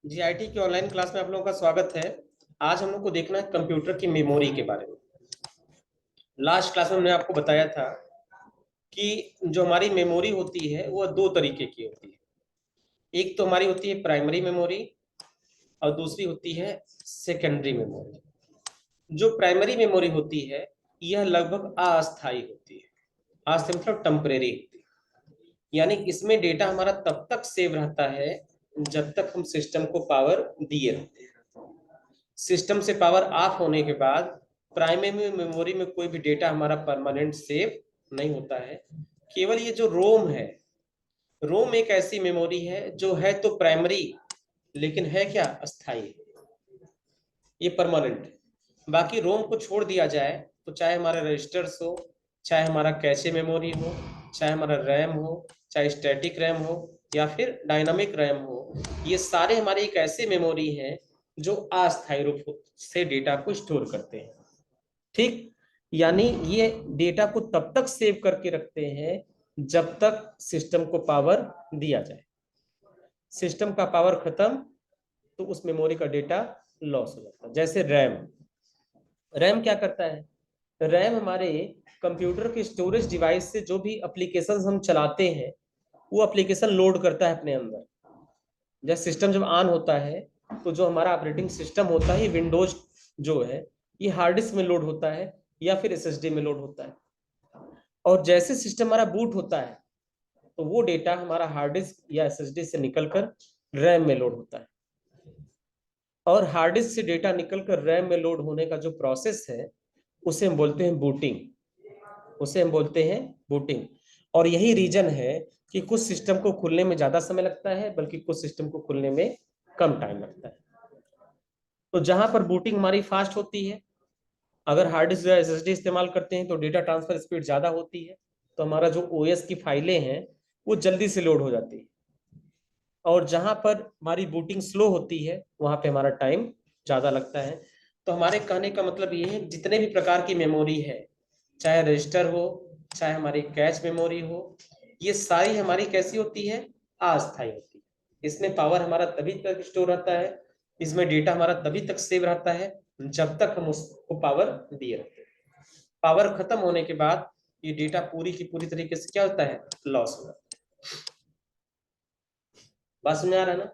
GIT की online class में आप लोगों का स्वागत है। आज हम लोग को देखना है कंप्यूटर की मेमोरी के बारे में। लास्ट क्लास में हमने आपको बताया था कि जो हमारी मेमोरी होती है वह दो तरीके की होती है। एक तो हमारी होती है प्राइमरी मेमोरी और दूसरी होती है सेकेंडरी मेमोरी। जो प्राइमरी मेमोरी होती है यह लगभग अस्थायी होती है। अस्थायी मतलब टेम्परेरी होती है, यानी इसमें डेटा हमारा तब तक सेव रहता है जब तक हम सिस्टम को पावर दिए रहते हैं। सिस्टम से पावर ऑफ होने के बाद प्राइमरी मेमोरी में कोई भी डेटा हमारा परमानेंट सेव नहीं होता है। केवल ये जो रोम है, रोम एक ऐसी मेमोरी है जो है तो प्राइमरी लेकिन है क्या, अस्थाई। ये परमानेंट है। बाकी रोम को छोड़ दिया जाए तो चाहे हमारा रजिस्टर्स हो, चाहे हमारा कैशे मेमोरी हो, चाहे हमारा रैम हो, चाहे स्टैटिक रैम हो या फिर डायनामिक रैम हो, ये सारे हमारे एक ऐसे मेमोरी हैं जो अस्थायी रूप से डेटा को स्टोर करते हैं। ठीक, यानी ये डेटा को तब तक सेव करके रखते हैं जब तक सिस्टम को पावर दिया जाए। सिस्टम का पावर खत्म तो उस मेमोरी का डेटा लॉस हो जाता है। जैसे रैम, रैम क्या करता है? रैम हमारे कंप्यूटर के स्टोरेज डिवाइस से जो भी एप्लीकेशन हम चलाते हैं वो एप्लीकेशन लोड करता है अपने अंदर। जब सिस्टम जब ऑन होता है तो जो हमारा ऑपरेटिंग सिस्टम होता है, विंडोज जो है, ये हार्ड डिस्क में लोड होता है या फिर एसएसडी में लोड होता है। और जैसे सिस्टम हमारा बूट होता है तो वो डेटा हमारा हार्ड डिस्क या एसएसडी से निकलकर रैम में लोड होता है। और हार्ड डिस्क से डेटा निकलकर रैम में लोड होने का जो प्रोसेस है उसे हम बोलते हैं बूटिंग। उसे हम बोलते हैं बूटिंग। और यही रीजन है कि कुछ सिस्टम को खुलने में ज्यादा समय लगता है, बल्कि कुछ सिस्टम को खुलने में कम टाइम लगता है। तो जहां पर बूटिंग हमारी फास्ट होती है, अगर हार्ड डिस्क या एसएसडी इस्तेमाल करते हैं तो डेटा ट्रांसफर स्पीड ज्यादा होती है, तो हमारा जो ओएस की फाइलें हैं वो जल्दी से लोड हो जाती है। और जहां पर हमारी बूटिंग स्लो होती है वहां पे हमारा टाइम ज्यादा लगता है। तो हमारे कहने का मतलब ये है, जितने भी प्रकार की मेमोरी है, चाहे रजिस्टर हो, चाहे हमारी कैश मेमोरी हो, ये सारी हमारी कैसी होती है, अस्थायी होती है। इसमें पावर हमारा तभी तक स्टोर रहता है, इसमें डेटा हमारा तभी तक सेव रहता है जब तक हम उसको पावर दिए रहते हैं। पावर खत्म होने के बाद ये डेटा पूरी की पूरी तरीके से क्या होता है, लॉस हो जाता है। बात समझ आ रहा है ना?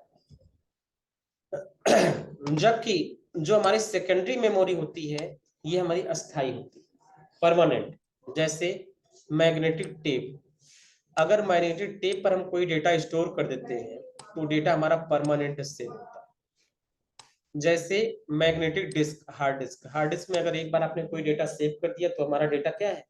जबकि जो हमारी सेकेंडरी मेमोरी होती है ये हमारी अस्थाई होती है, परमानेंट। जैसे मैग्नेटिक टेप, अगर मैग्नेटिक टेप पर हम कोई डेटा स्टोर कर देते हैं तो डेटा हमारा परमानेंट सेव होता है। जैसे magnetic disk, hard disk, hard disk में अगर एक बार आपने कोई डेटा सेव कर दिया तो हमारा डेटा क्या है,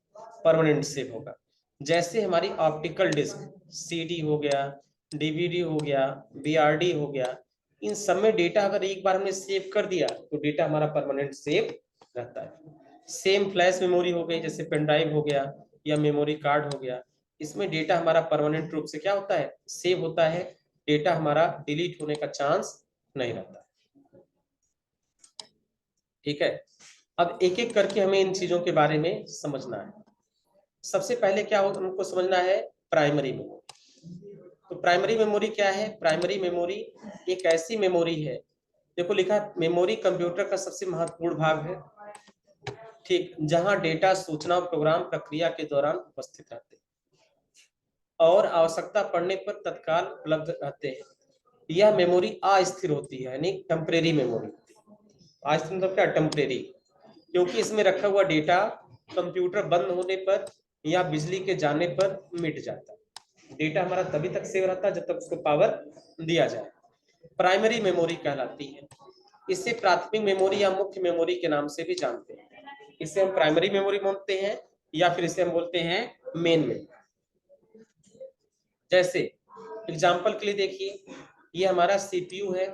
परमानेंट सेव होगा। जैसे हमारी ऑप्टिकल डिस्क, सीडी हो गया, डीवीडी हो गया, बीआरडी हो गया, इन सब में डेटा अगर एक बार हमने सेव कर दिया तो डेटा हमारा परमानेंट सेव रहता है। सेम फ्लैश मेमोरी हो गई, जैसे पेन ड्राइव हो गया या मेमोरी कार्ड हो गया, इसमें डेटा हमारा परमानेंट रूप से क्या होता है, सेव होता है। डेटा हमारा डिलीट होने का चांस नहीं रहता। ठीक है, अब एक एक करके हमें इन चीजों के बारे में समझना है। सबसे पहले क्या हो, हमको समझना है प्राइमरी मेमोरी। तो प्राइमरी मेमोरी क्या है? प्राइमरी मेमोरी एक ऐसी मेमोरी है, देखो लिखा है मेमोरी कंप्यूटर का सबसे महत्वपूर्ण भाग है। ठीक, जहां डेटा, सूचना, प्रोग्राम प्रक्रिया के दौरान उपस्थित रहते हैं और आवश्यकता पड़ने पर तत्काल उपलब्ध रहते हैं। यह मेमोरी अस्थिर होती है, यानी टेम्परेरी मेमोरी होती है। अस्थिर मतलब क्या, टेम्परेरी, क्योंकि इसमें रखा हुआ डेटा कंप्यूटर बंद होने पर या बिजली के जाने पर मिट जाता है। डेटा हमारा तभी तक सेव रहता है जब तक उसको पावर दिया जाए। प्राइमरी मेमोरी कहलाती है। इसे प्राथमिक मेमोरी या मुख्य मेमोरी के नाम से भी जानते हैं। इसे हम प्राइमरी मेमोरी बोलते हैं या फिर इसे हम बोलते हैं मेन मेमोरी। जैसे एग्जाम्पल के लिए देखिए, ये हमारा सीपीयू है,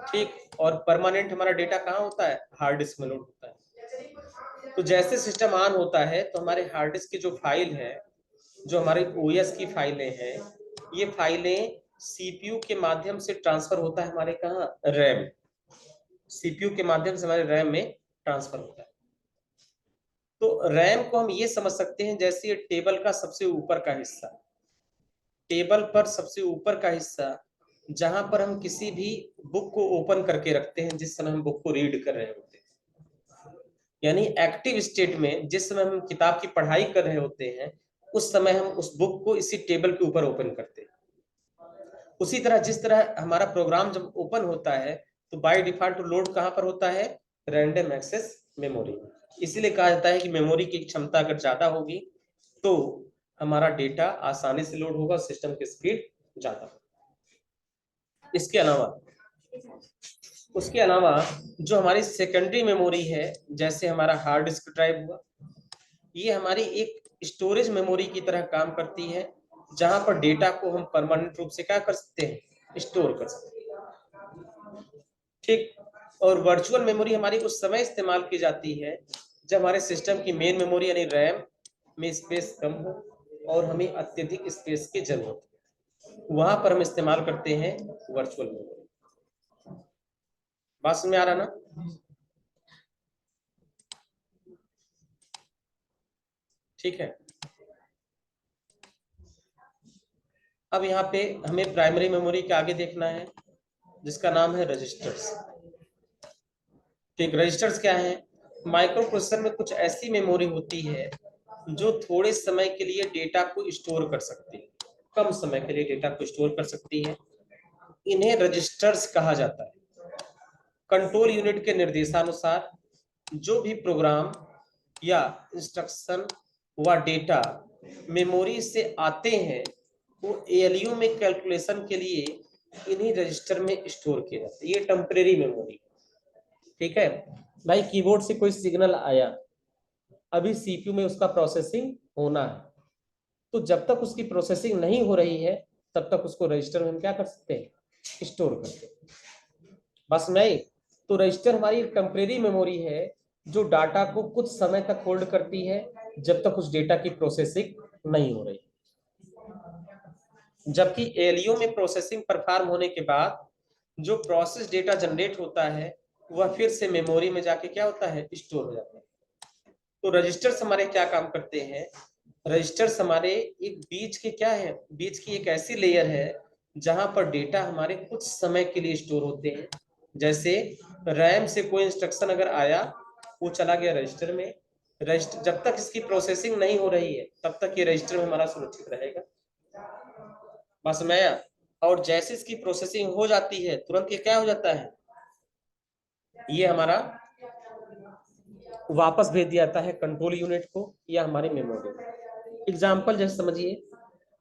ठीक, और परमानेंट हमारा डेटा कहाँ होता है, हार्ड डिस्क में लोड होता है। तो जैसे सिस्टम ऑन होता है तो हमारे हार्ड डिस्क की जो फाइल है, जो हमारे ओएस की फाइलें हैं, ये फाइलें सीपीयू के माध्यम से ट्रांसफर होता है हमारे कहाँ, रैम। सीपीयू के माध्यम से हमारे रैम में ट्रांसफर होता है। तो रैम को हम ये समझ सकते हैं जैसे टेबल का सबसे ऊपर का हिस्सा, टेबल पर सबसे ऊपर का हिस्सा जहां पर हम किसी भी बुक को ओपन करके रखते हैं जिस समय हम बुक को रीड कर रहे होते हैं। यानी एक्टिव स्टेट में जिस समय हम किताब की पढ़ाई कर रहे होते हैं उस समय हम उस बुक को इसी टेबल के ऊपर ओपन करते हैं। उसी तरह जिस तरह हमारा प्रोग्राम जब ओपन होता है तो बाय डिफॉल्ट लोड कहां पर होता है, रैंडम एक्सेस मेमोरी। इसीलिए कहा जाता है कि मेमोरी की क्षमता अगर ज्यादा होगी तो हमारा डेटा आसानी से लोड होगा, सिस्टम की स्पीड ज्यादा होगी। उसके अलावा जो हमारी सेकेंडरी मेमोरी है, जैसे हमारा हार्ड डिस्क ड्राइव हुआ, ये हमारी एक स्टोरेज मेमोरी की तरह काम करती है, जहां पर डेटा को हम परमानेंट रूप से क्या कर सकते हैं, स्टोर कर सकते हैं। ठीक। और वर्चुअल मेमोरी हमारी उस समय इस्तेमाल की जाती है जब हमारे सिस्टम की मेन मेमोरी यानी रैम में स्पेस कम हो और हमें अत्यधिक स्पेस की जरूरत हो, वहां पर हम इस्तेमाल करते हैं वर्चुअल मेमोरी। बात समझ में आ रहा ना? ठीक है। अब यहाँ पे हमें प्राइमरी मेमोरी के आगे देखना है जिसका नाम है रजिस्टर्स। ठीक, रजिस्टर्स क्या है? माइक्रो प्रोसेसर में कुछ ऐसी मेमोरी होती है जो थोड़े समय के लिए डेटा को स्टोर कर सकती है, कम समय के लिए डेटा को स्टोर कर सकती है। इन्हें रजिस्टर्स कहा जाता है। कंट्रोल यूनिट के निर्देशानुसार जो भी प्रोग्राम या इंस्ट्रक्शन व डेटा मेमोरी से आते हैं वो एएलयू में कैलकुलेशन के लिए इन्हीं रजिस्टर में स्टोर किए जाते हैं। ये टेम्परेरी मेमोरी। ठीक है भाई, कीबोर्ड से कोई सिग्नल आया, अभी सीपीयू में उसका प्रोसेसिंग होना है, तो जब तक उसकी प्रोसेसिंग नहीं हो रही है तब तक उसको रजिस्टर में हम क्या कर सकते हैं, स्टोर करते हैं। बस नहीं, तो रजिस्टर हमारी टेम्परेरी मेमोरी है जो डाटा को कुछ समय तक होल्ड करती है जब तक उस डेटा की प्रोसेसिंग नहीं हो रही। जबकि एएलयू में प्रोसेसिंग परफॉर्म होने के बाद जो प्रोसेस डेटा जनरेट होता है वह फिर से मेमोरी में जाके क्या होता है, स्टोर हो जाता है। तो रजिस्टर्स हमारे क्या काम करते हैं? रजिस्टर्स हमारे एक बीच के क्या है, बीच की एक ऐसी लेयर है जहां पर डेटा हमारे कुछ समय के लिए स्टोर होते हैं। जैसे रैम से कोई इंस्ट्रक्शन अगर आया, वो चला गया रजिस्टर में, रजिस्टर जब तक इसकी प्रोसेसिंग नहीं हो रही है तब तक ये रजिस्टर में हमारा सुरक्षित रहेगा। बस मैं, और जैसे इसकी प्रोसेसिंग हो जाती है तुरंत ये क्या हो जाता है, ये हमारा वापस भेज दिया जाता है कंट्रोल यूनिट को या हमारी मेमोरी में। एग्जाम्पल जैसे समझिए,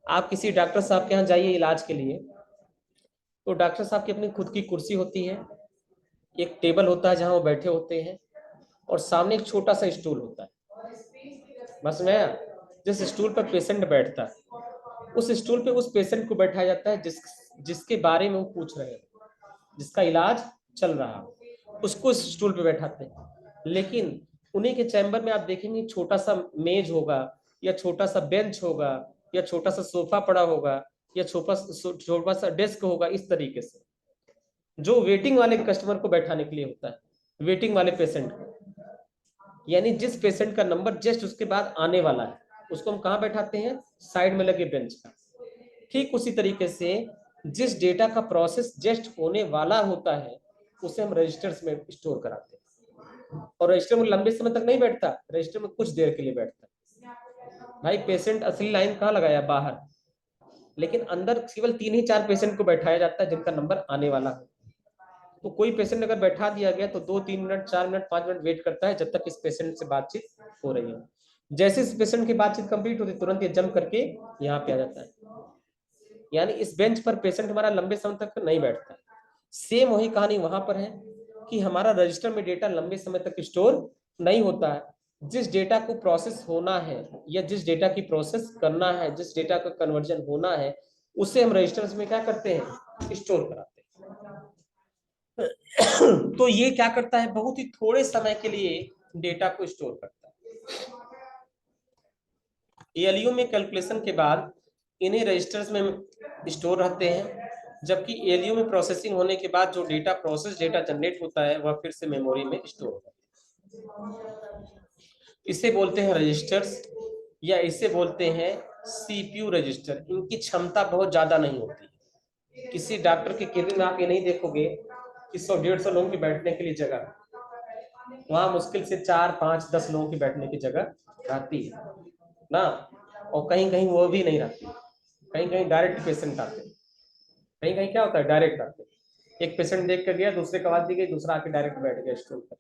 आप किसी डॉक्टर साहब के यहाँ जाइए इलाज के लिए, तो डॉक्टर साहब की अपनी खुद की कुर्सी होती है, एक टेबल होता है जहां वो बैठे होते हैं, और सामने एक छोटा सा स्टूल होता है। बस मैं, जिस स्टूल पर पेशेंट बैठता है उस स्टूल पे उस पेशेंट को बैठाया जाता है जिसके बारे में वो पूछ रहे हैं, जिसका इलाज चल रहा है, उसको इस स्टूल पे बैठाते हैं। लेकिन उन्हीं के चैम्बर में आप देखेंगे छोटा सा मेज होगा या छोटा सा बेंच होगा या छोटा सा सोफा पड़ा होगा या छोटा सा डेस्क होगा, इस तरीके से जो वेटिंग वाले कस्टमर को बैठाने के लिए होता है, वेटिंग वाले पेशेंट को। यानी जिस पेशेंट का नंबर जस्ट उसके बाद आने वाला है उसको हम कहाँ बैठाते हैं, साइड में लगे बेंच का। ठीक उसी तरीके से जिस डेटा का प्रोसेस जस्ट होने वाला होता है उसे हम रजिस्टर्स में स्टोर कराते हैं। और रजिस्टर में लंबे समय तक नहीं बैठता, रजिस्टर में कुछ देर के लिए बैठता है। भाई पेशेंट असली लाइन कहाँ लगाया, बाहर, लेकिन अंदर केवल 3 ही 4 पेशेंट को बैठाया जाता है जिनका नंबर आने वाला है। तो कोई पेशेंट अगर बैठा दिया गया तो 2-3 मिनट 4 मिनट 5 मिनट वेट करता है जब तक इस पेशेंट से बातचीत हो रही है। जैसे इस पेशेंट की बातचीत कंप्लीट होती तुरंत ये जंप करके यहाँ पे आ जाता है। यानी इस बेंच पर पेशेंट हमारा लंबे समय तक नहीं बैठता। सेम वही कहानी वहां पर है कि हमारा रजिस्टर में डेटा लंबे समय तक स्टोर नहीं होता है। जिस डेटा को प्रोसेस होना है या जिस डेटा की प्रोसेस करना है, जिस डेटा का कन्वर्जन होना है, उसे हम रजिस्टर्स में क्या करते हैं, स्टोर कराते हैं। तो ये क्या करता है, बहुत ही थोड़े समय के लिए डेटा को स्टोर करता है। एएलयू में कैलकुलेशन के बाद इन्हीं रजिस्टर्स में स्टोर रहते हैं, जबकि एएलयू में प्रोसेसिंग होने के बाद जो डेटा प्रोसेस डेटा जनरेट होता है वह फिर से मेमोरी में स्टोर होता है। इसे बोलते हैं रजिस्टर्स या इसे बोलते हैं सीपीयू रजिस्टर। इनकी क्षमता बहुत ज्यादा नहीं होती, किसी डॉक्टर के केबिन में आप ये नहीं देखोगे कि 100-150 लोगों की बैठने के लिए जगह, वहां मुश्किल से 4-5-10 लोगों की बैठने की जगह रहती है ना। और कहीं कहीं वो भी नहीं रहती, कहीं कहीं डायरेक्ट पेशेंट आते हैं, कहीं कहीं क्या होता है डायरेक्ट आते हैं। एक पेशेंट देख कर गया, दूसरे का आवाज दी गई, दूसरा आके डायरेक्ट बैठ गया स्टूल पर।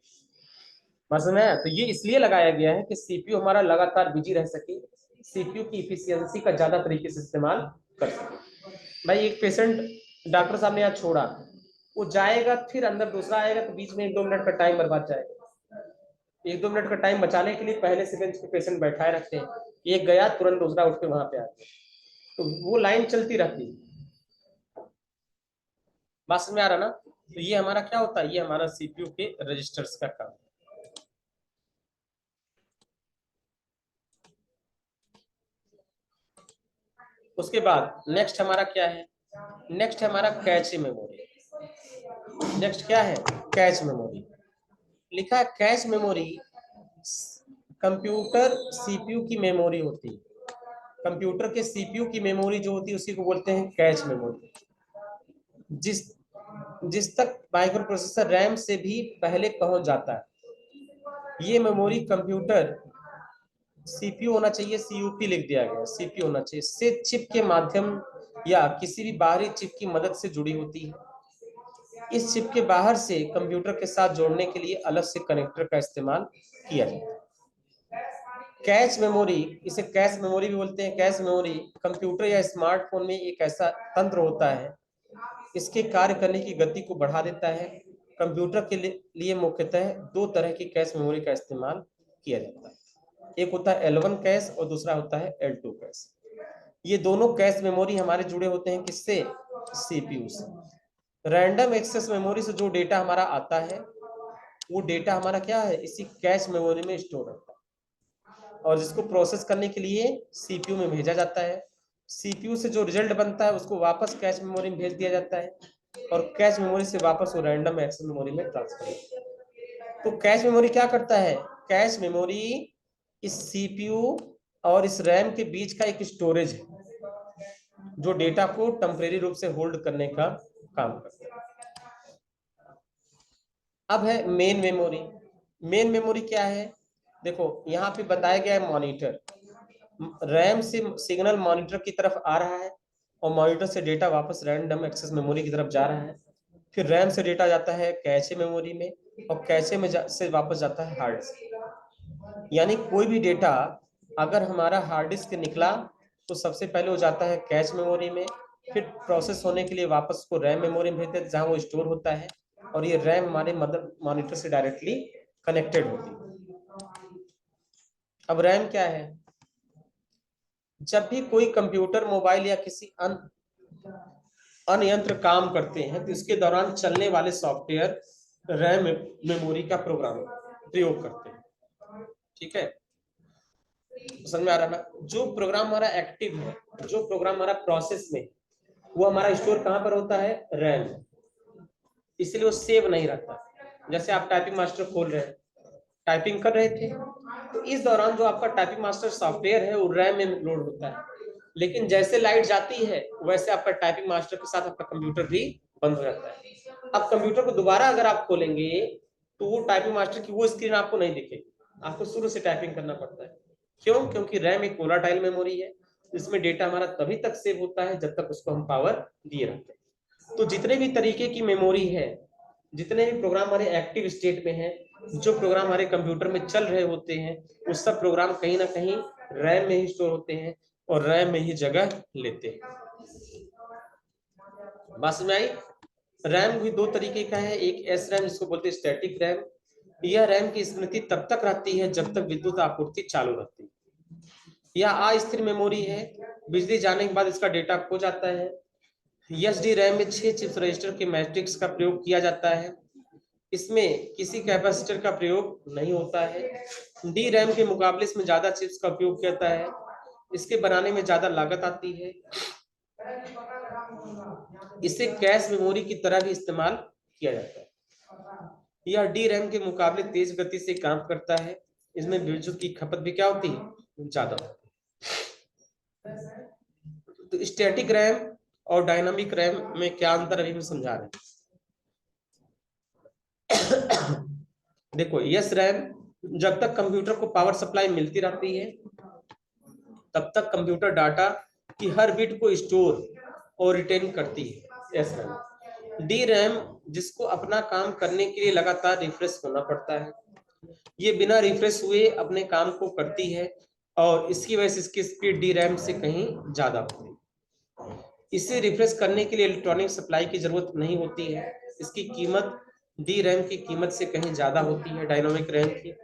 समझ में आया? तो ये इसलिए लगाया गया है कि सीपीयू हमारा लगातार बिजी रह सके, सीपीयू की इफिशियंसी का ज्यादा तरीके से इस्तेमाल कर सके। भाई एक पेशेंट डॉक्टर साहब ने यहाँ छोड़ा, वो जाएगा फिर अंदर दूसरा आएगा, तो बीच में 1-2 मिनट का टाइम बर्बाद जाएगा। 1-2 मिनट का टाइम बचाने के लिए पहले से बेंच पे पेशेंट बैठाए रखते हैं, एक गया तुरंत दूसरा उठ के वहां पे आ गया, तो वो लाइन चलती रहती है। बात समझ में आ रहा ना? तो ये हमारा क्या होता है, ये हमारा सीपीयू के रजिस्टर्स का काम। उसके बाद नेक्स्ट हमारा क्या है, नेक्स्ट हमारा कैच मेमोरी। नेक्स्ट क्या है, कैच मेमोरी। लिखा है कैच मेमोरी कंप्यूटर सीपीयू की मेमोरी होती है। कंप्यूटर के सीपीयू की मेमोरी जो होती है उसी को बोलते हैं कैच मेमोरी। जिस जिस तक माइक्रो प्रोसेसर रैम से भी पहले पहुंच जाता है, ये मेमोरी कंप्यूटर सीपीयू होना चाहिए, सीयूपी लिख दिया गया, सीपीयू होना चाहिए, से चिप के माध्यम या किसी भी बाहरी चिप की मदद से जुड़ी होती है। इस चिप के बाहर से कंप्यूटर के साथ जोड़ने के लिए अलग से कनेक्टर का इस्तेमाल किया जाता है। कैश मेमोरी, इसे कैश मेमोरी भी बोलते हैं। कैश मेमोरी कंप्यूटर या स्मार्टफोन में एक ऐसा तंत्र होता है, इसके कार्य करने की गति को बढ़ा देता है। कंप्यूटर के लिए मुख्यतः 2 तरह की कैश मेमोरी का इस्तेमाल किया जाता है, एक होता है L1 कैश और दूसरा होता है L2 कैश। ये दोनों कैश मेमोरी हमारे जुड़े होते हैं किससे, सीपीयू से। रैंडम एक्सेस मेमोरी से जो डेटा हमारा आता है, वो डेटा हमारा क्या है, इसी कैश मेमोरी में स्टोर रहता है और जिसको प्रोसेस करने के लिए सीपीयू में भेजा जाता है। सीपीयू से जो रिजल्ट बनता है उसको वापस कैश मेमोरी में भेज दिया जाता है और कैश मेमोरी से वापस वो रैंडम एक्सेस मेमोरी में ट्रांसफर होता है। तो कैश मेमोरी क्या करता है, कैश मेमोरी इस सीपीयू और इस रैम के बीच का एक स्टोरेज है जो डेटा को टेम्परेरी रूप से होल्ड करने का काम करता है। अब है मेन मेमोरी। मेन मेमोरी क्या है, देखो यहाँ पे बताया गया है मॉनिटर। रैम से सिग्नल मॉनिटर की तरफ आ रहा है और मॉनिटर से डेटा वापस रैंडम एक्सेस मेमोरी की तरफ जा रहा है। फिर रैम से डेटा जाता है कैशे मेमोरी में और कैशे में से वापस जाता है हार्ड डिस्क। यानी कोई भी डेटा अगर हमारा हार्ड डिस्क से निकला तो सबसे पहले वो जाता है कैश मेमोरी में, फिर प्रोसेस होने के लिए वापस को रैम मेमोरी में भेजते हैं जहां वो स्टोर होता है और ये रैम हमारे मदर मॉनिटर से डायरेक्टली कनेक्टेड होती है। अब रैम क्या है, जब भी कोई कंप्यूटर मोबाइल या किसी अन्य यंत्र काम करते हैं तो इसके दौरान चलने वाले सॉफ्टवेयर रैम मेमोरी का प्रोग्राम प्रयोग करते हैं। ठीक है, समझ में आ रहा ना? जो प्रोग्राम हमारा एक्टिव है, जो प्रोग्राम हमारा प्रोसेस में, वो हमारा स्टोर कहां पर होता है, रैम। इसलिए वो सेव नहीं रहता। जैसे आप टाइपिंग मास्टर खोल रहे हैं, टाइपिंग कर रहे थे, तो इस दौरान जो आपका टाइपिंग मास्टर सॉफ्टवेयर है वो रैम में लोड होता है, लेकिन जैसे लाइट जाती है वैसे आपका टाइपिंग मास्टर के साथ आपका कंप्यूटर भी बंद हो जाता है। अब कंप्यूटर को दोबारा अगर आप खोलेंगे तो वो टाइपिंग मास्टर की वो स्क्रीन आपको नहीं दिखेगी, आपको शुरू से टाइपिंग करना पड़ता है। क्यों? क्योंकि रैम एक वोलाटाइल मेमोरी है, इसमें डेटा हमारा तभी तक सेव होता है जब तक उसको हम पावर दिए रहते हैं। तो जितने भी तरीके की मेमोरी है, जितने भी प्रोग्राम हमारे एक्टिव स्टेट में हैं, जो प्रोग्राम हमारे कंप्यूटर में चल रहे होते हैं, वो सब प्रोग्राम कहीं ना कहीं रैम में ही स्टोर होते हैं और रैम में ही जगह लेते हैं। बात समझ में आई? रैम भी 2 तरीके का है, एक एस रैम जिसको बोलते हैं स्टैटिक रैम। यह रैम की स्मृति तब तक रहती है जब तक विद्युत आपूर्ति चालू रहती है। यह अस्थिर मेमोरी है, बिजली जाने के बाद इसका डेटा खो जाता है। एसडी रैम में 6 चिप्स रजिस्टर के मैट्रिक्स का प्रयोग किया जाता है, इसमें किसी कैपेसिटर का प्रयोग नहीं होता है। डी रैम के मुकाबले इसमें ज्यादा चिप्स का उपयोग किया जाता है, इसके बनाने में ज्यादा लागत आती है। इसे कैश मेमोरी की तरह भी इस्तेमाल किया जाता है। यह डी रैम के मुकाबले तेज गति से काम करता है, इसमें विद्युत की खपत भी क्या होती है, ज्यादा होती है। तो स्टैटिक रैम और डायनामिक रैम में क्या अंतर अभी हम समझा रहे हैं। देखो यस रैम, जब तक कंप्यूटर को पावर सप्लाई मिलती रहती है तब तक कंप्यूटर डाटा की हर बिट को स्टोर और रिटेन करती है। Yes RAM. डी रैम, जिसको अपना काम करने के लिए लगातार रिफ्रेश होना पड़ता है, ये बिना रिफ्रेश हुए अपने काम को करती है और इसकी वजह से इसकी स्पीड डी रैम से कहीं ज्यादा होती है। इसे रिफ्रेश करने के लिए इलेक्ट्रॉनिक सप्लाई की जरूरत नहीं होती है। इसकी कीमत डी रैम की कीमत से कहीं ज्यादा होती है, डायनामिक रैम की।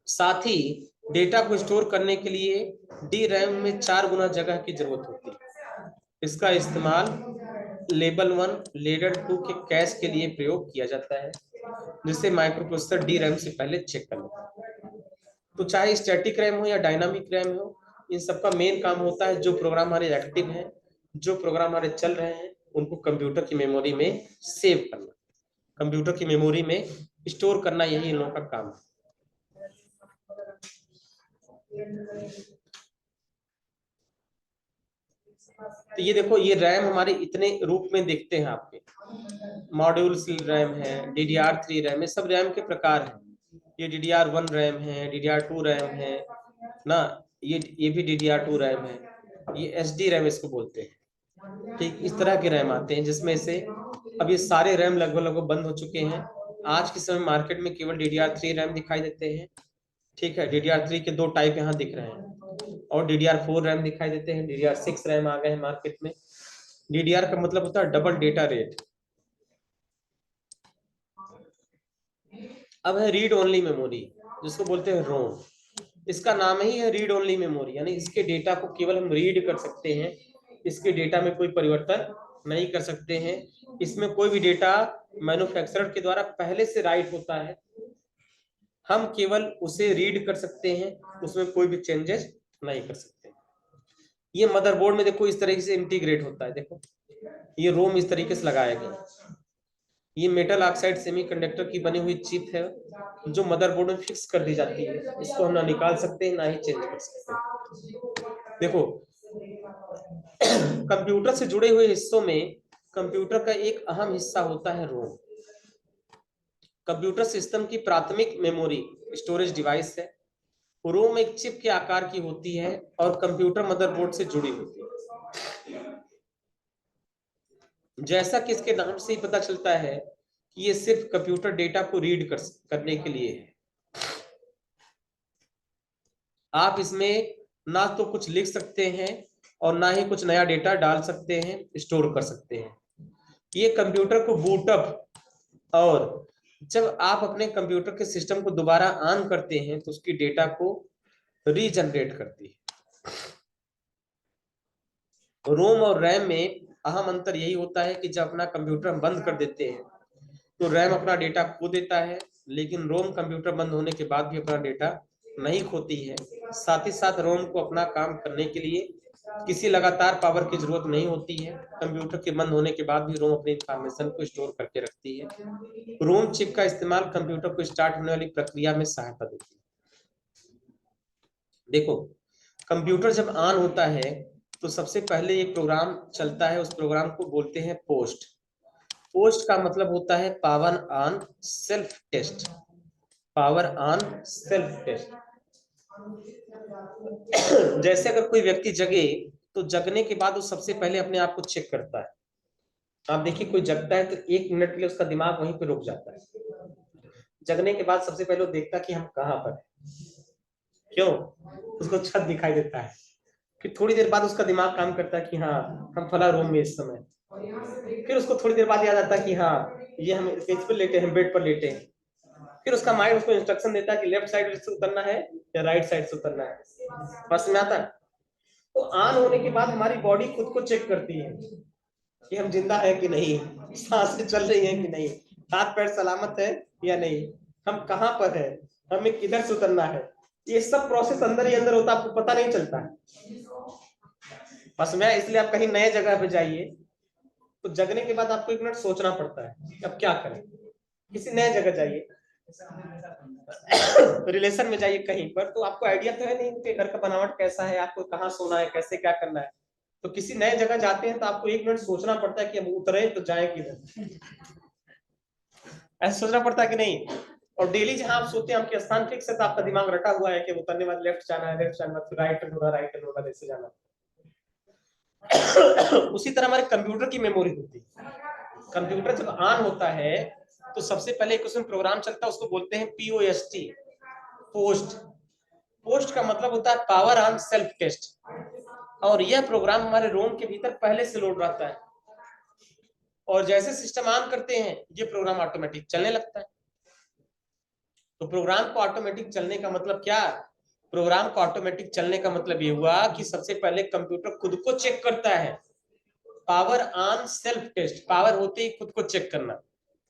साथ ही डेटा को स्टोर करने के लिए डी रैम में 4 गुना जगह की जरूरत होती है। इसका इस्तेमाल लेवल 1 लेवल 2 के कैश के लिए प्रयोग किया जाता है, जिसे माइक्रोप्रोसेसर डी रैम से पहले चेक कर लेता है। तो चाहे स्टैटिक रैम हो या डायनामिक रैम हो, इन सबका मेन काम होता है जो प्रोग्राम हमारे एक्टिव हैं, जो प्रोग्राम हमारे चल रहे हैं, उनको कंप्यूटर की मेमोरी में सेव करना, कंप्यूटर की मेमोरी में स्टोर करना, यही इन लोगों का काम है। तो ये देखो, ये रैम हमारे इतने रूप में देखते हैं आपके, मॉड्यूल रैम है, DDR3 रैम है, सब रैम के प्रकार हैं। ये DDR1 रैम है, DDR2 रैम है ना, ये भी DDR2 रैम है, ये SD रैम इसको बोलते हैं। ठीक, इस तरह के रैम आते हैं जिसमें से अब ये सारे रैम लगभग लगभग बंद हो चुके हैं। आज के समय मार्केट में केवल DDR3 रैम दिखाई देते हैं। ठीक है, DDR3 के 2 टाइप यहाँ दिख रहे हैं, और DDR4 रैम दिखाई देते हैं, DDR6 रैम आ गए हैं मार्केट में। DDR का मतलब होता है डबल डेटा रेट। अब है रीड ओनली मेमोरी, जिसको बोलते हैं रोम। इसका नाम ही है रीड ओनली मेमोरी, यानी इसके डेटा को केवल हम रीड कर सकते हैं, इसके डेटा में कोई परिवर्तन नहीं कर सकते हैं। इसमें कोई भी डेटा मैन्युफैक्चरर के द्वारा पहले से राइट होता है, हम केवल उसे रीड कर सकते हैं, उसमें कोई भी चेंजेस नहीं कर सकते। ये मदरबोर्ड में देखो इस तरीके से इंटीग्रेट होता है। देखो ये रोम इस तरीके से लगाया गया। ये मेटल ऑक्साइड सेमीकंडक्टर की बनी हुई चिप है जो मदरबोर्ड में फिक्स कर दी जाती है। इसको हम ना निकाल सकते हैं ना ही चेंज कर सकते हैं। देखो कंप्यूटर से जुड़े हुए हिस्सों में कंप्यूटर का एक अहम हिस्सा होता है रोम। कंप्यूटर सिस्टम की प्राथमिक मेमोरी स्टोरेज डिवाइस है। रोम एक चिप के आकार की होती है और कंप्यूटर मदरबोर्ड से जुड़ी होती है। जैसा कि इसके नाम से ही पता चलता है कि ये सिर्फ कंप्यूटर डेटा को रीड करने के लिए है। आप इसमें ना तो कुछ लिख सकते हैं और ना ही कुछ नया डेटा डाल सकते हैं, स्टोर कर सकते हैं। ये कंप्यूटर को बूटअप, और जब आप अपने कंप्यूटर के सिस्टम को दोबारा ऑन करते हैं तो उसकी डेटा को रीजनरेट करती है। रोम और रैम में अहम अंतर यही होता है कि जब अपना कंप्यूटर हम बंद कर देते हैं तो रैम अपना डेटा खो देता है, लेकिन रोम कंप्यूटर बंद होने के बाद भी अपना डेटा नहीं खोती है। साथ ही साथ रोम को अपना काम करने के लिए किसी लगातार पावर की जरूरत नहीं होती है। कंप्यूटर के बंद होने के बाद भी रोम अपनी इंफॉर्मेशन को स्टोर करके रखती है। रोम चिप का इस्तेमाल कंप्यूटर को स्टार्ट होने वाली प्रक्रिया में सहायता देती है। देखो कंप्यूटर जब ऑन होता है तो सबसे पहले एक प्रोग्राम चलता है, उस प्रोग्राम को बोलते हैं पोस्ट। पोस्ट का मतलब होता है power on self test, power on self test. जैसे अगर कोई व्यक्ति जगे तो जगने के बाद वो सबसे पहले अपने आप को चेक करता है। आप देखिए कोई जगता है तो 1 मिनट के लिए उसका दिमाग वहीं पे रुक जाता है। जगने के बाद सबसे पहले वो देखता है कि हम कहाँ पर हैं। क्यों? उसको छत दिखाई देता है। फिर थोड़ी देर बाद उसका दिमाग काम करता है कि हाँ हम फला रूम में इस समय। फिर उसको थोड़ी देर बाद याद आता है कि हाँ ये हम इस पर लेटे हैं, बेड पर लेटे हैं। फिर उसका माइंड उसको इंस्ट्रक्शन देता है कि लेफ्ट साइड से उतरना है या राइट साइड से उतरना है। बस में आता है। तो ऑन होने के बाद हमारी बॉडी खुद को चेक करती है कि हम जिंदा है कि नहीं, सांसें चल रही हैं कि नहीं, हाथ पैर सलामत है या नहीं, हम कहाँ पर है, हमें किधर से उतरना है। ये सब प्रोसेस अंदर ही अंदर होता है, आपको पता नहीं चलता है। बस में इसलिए आप कहीं नए जगह पे जाइए तो जगने के बाद आपको 1 मिनट सोचना पड़ता है अब क्या करें। किसी नए जगह जाइए, रिलेशन में जाइए कहीं पर, तो आपको आइडिया तो है नहीं कि घर का बनावट कैसा है, आपको कहाँ सोना है, कैसे क्या करना है। तो किसी नए जगह जाते हैं तो आपको 1 मिनट सोचना पड़ता है कि अब उतरे तो जाए किधर, ऐसा सोचना पड़ता है कि नहीं। और डेली जहां आप सोते हैं आपके स्थान फिक्स है, तो आपका दिमाग रटा हुआ है कि उतरने बाद लेफ्ट जाना है, लेफ्ट जाना है, फिर राइट टर्न होगा, राइट टर्न होगा, ऐसे जाना। उसी तरह हमारे कंप्यूटर की मेमोरी होती है। कंप्यूटर जब ऑन होता है तो सबसे पहले एक उसमें प्रोग्राम चलता है, उसको बोलते हैं POST, पोस्ट। पोस्ट का मतलब होता है पावर ऑन सेल्फ टेस्ट, और यह प्रोग्राम हमारे रोम के भीतर पहले से लोड रहता है, और जैसे सिस्टम ऑन करते हैं ये प्रोग्राम ऑटोमेटिक चलने लगता है। तो प्रोग्राम को ऑटोमेटिक चलने का मतलब क्या? प्रोग्राम को ऑटोमेटिक चलने का मतलब ये हुआ कि सबसे पहले कंप्यूटर खुद को चेक करता है, power on self test, power होते ही खुद को चेक करना।